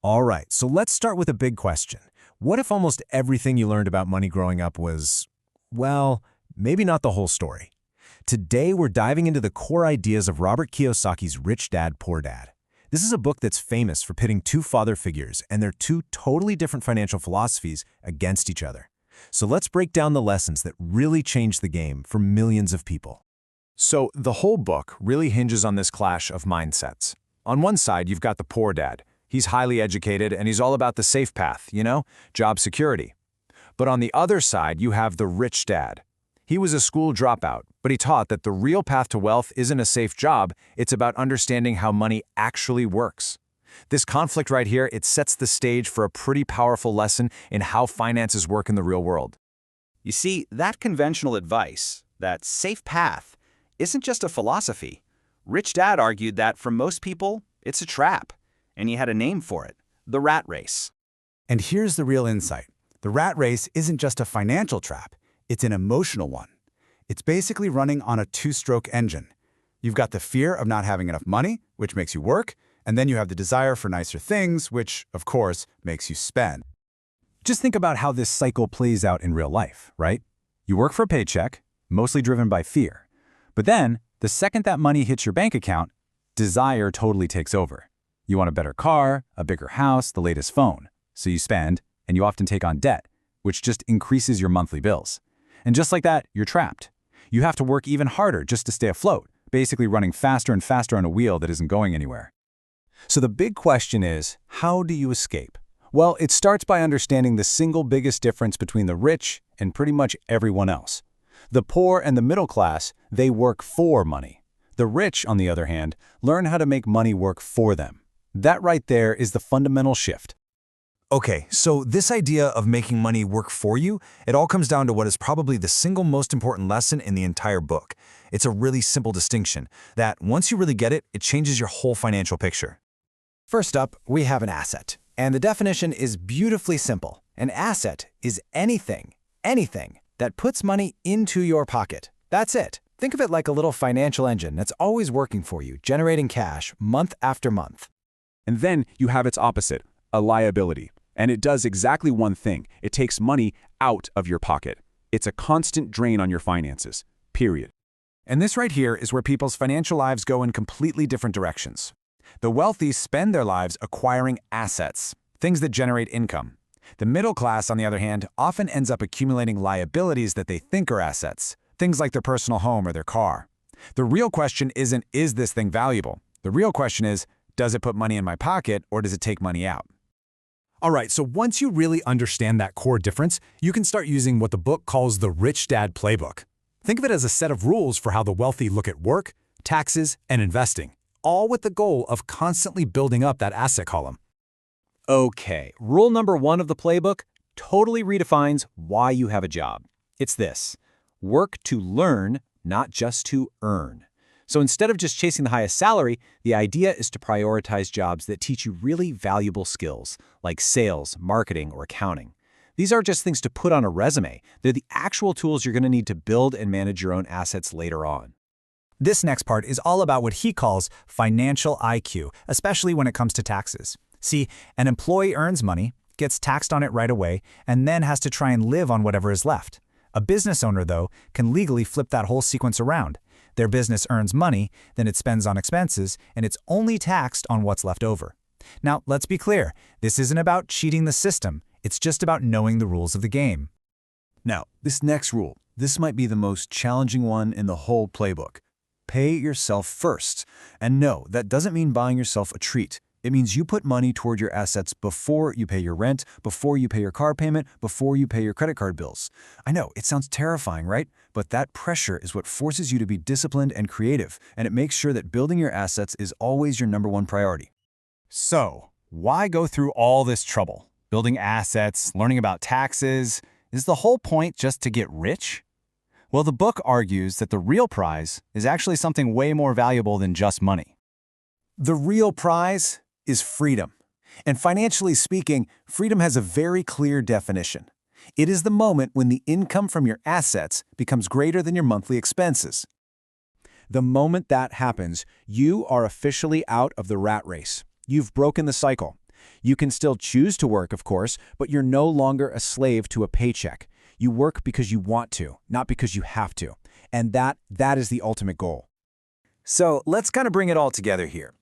All right, so let's start with a big question. What if almost everything you learned about money growing up was, well, maybe not the whole story? Today, we're diving into the core ideas of Robert Kiyosaki's Rich Dad, Poor Dad. This is a book that's famous for pitting two father figures and their two totally different financial philosophies against each other. So let's break down the lessons that really changed the game for millions of people. So the whole book really hinges on this clash of mindsets. On one side, you've got the poor dad. He's highly educated and he's all about the safe path, job security. But on the other side, you have the rich dad. He was a school dropout, but he taught that the real path to wealth isn't a safe job, it's about understanding how money actually works. This conflict right here, it sets the stage for a pretty powerful lesson in how finances work in the real world. You see, that conventional advice, that safe path, isn't just a philosophy. Rich Dad argued that for most people, it's a trap, and he had a name for it, the rat race. And here's the real insight. The rat race isn't just a financial trap, it's an emotional one. It's basically running on a two-stroke engine. You've got the fear of not having enough money, which makes you work, and then you have the desire for nicer things, which, of course, makes you spend. Just think about how this cycle plays out in real life, right? You work for a paycheck, mostly driven by fear. But then, the second that money hits your bank account, desire totally takes over. You want a better car, a bigger house, the latest phone. So you spend, and you often take on debt, which just increases your monthly bills. And just like that, you're trapped. You have to work even harder just to stay afloat, basically running faster and faster on a wheel that isn't going anywhere. So the big question is, how do you escape? Well, it starts by understanding the single biggest difference between the rich and pretty much everyone else. The poor and the middle class, they work for money. The rich, on the other hand, learn how to make money work for them. That right there is the fundamental shift. Okay, so this idea of making money work for you, it all comes down to what is probably the single most important lesson in the entire book. It's a really simple distinction that once you really get it, it changes your whole financial picture. First up, we have an asset. And the definition is beautifully simple. An asset is anything that puts money into your pocket. That's it. Think of it like a little financial engine that's always working for you, generating cash month after month. And then you have its opposite, a liability. And it does exactly one thing. It takes money out of your pocket. It's a constant drain on your finances, period. And this right here is where people's financial lives go in completely different directions. The wealthy spend their lives acquiring assets, things that generate income. The middle class, on the other hand, often ends up accumulating liabilities that they think are assets, things like their personal home or their car. The real question isn't, is this thing valuable? The real question is, does it put money in my pocket or does it take money out? All right, so once you really understand that core difference, you can start using what the book calls the Rich Dad Playbook. Think of it as a set of rules for how the wealthy look at work, taxes, and investing, all with the goal of constantly building up that asset column. Okay, rule number 1 of the playbook totally redefines why you have a job. It's this: work to learn, not just to earn. So instead of just chasing the highest salary, the idea is to prioritize jobs that teach you really valuable skills, like sales, marketing, or accounting. These aren't just things to put on a resume. They're the actual tools you're going to need to build and manage your own assets later on. This next part is all about what he calls financial IQ, especially when it comes to taxes. See, an employee earns money, gets taxed on it right away, and then has to try and live on whatever is left. A business owner, though, can legally flip that whole sequence around. Their business earns money, then it spends on expenses, and it's only taxed on what's left over. Now, let's be clear, this isn't about cheating the system, it's just about knowing the rules of the game. Now, this next rule, this might be the most challenging one in the whole playbook. Pay yourself first. And no, that doesn't mean buying yourself a treat. It means you put money toward your assets before you pay your rent, before you pay your car payment, before you pay your credit card bills. I know, it sounds terrifying, right? But that pressure is what forces you to be disciplined and creative, and it makes sure that building your assets is always your #1 priority. So, why go through all this trouble? Building assets, learning about taxes? Is the whole point just to get rich? Well, the book argues that the real prize is actually something way more valuable than just money. The real prize is freedom. And financially speaking, freedom has a very clear definition. It is the moment when the income from your assets becomes greater than your monthly expenses. The moment that happens, you are officially out of the rat race. You've broken the cycle. You can still choose to work, of course, but you're no longer a slave to a paycheck. You work because you want to, not because you have to. And that is the ultimate goal. So let's kind of bring it all together here.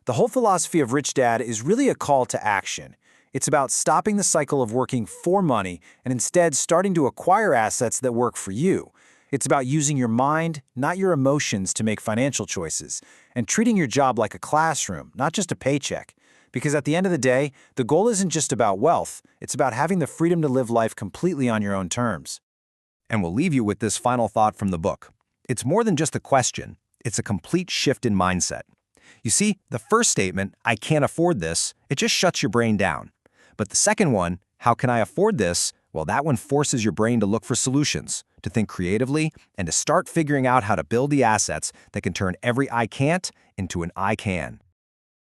The whole philosophy of Rich Dad is really a call to action. It's about stopping the cycle of working for money and instead starting to acquire assets that work for you. It's about using your mind, not your emotions, to make financial choices, and treating your job like a classroom, not just a paycheck. Because at the end of the day, the goal isn't just about wealth, it's about having the freedom to live life completely on your own terms. And we'll leave you with this final thought from the book. It's more than just a question, it's a complete shift in mindset. You see, the first statement, I can't afford this, it just shuts your brain down. But the second one, how can I afford this? Well, that one forces your brain to look for solutions, to think creatively, and to start figuring out how to build the assets that can turn every I can't into an I can.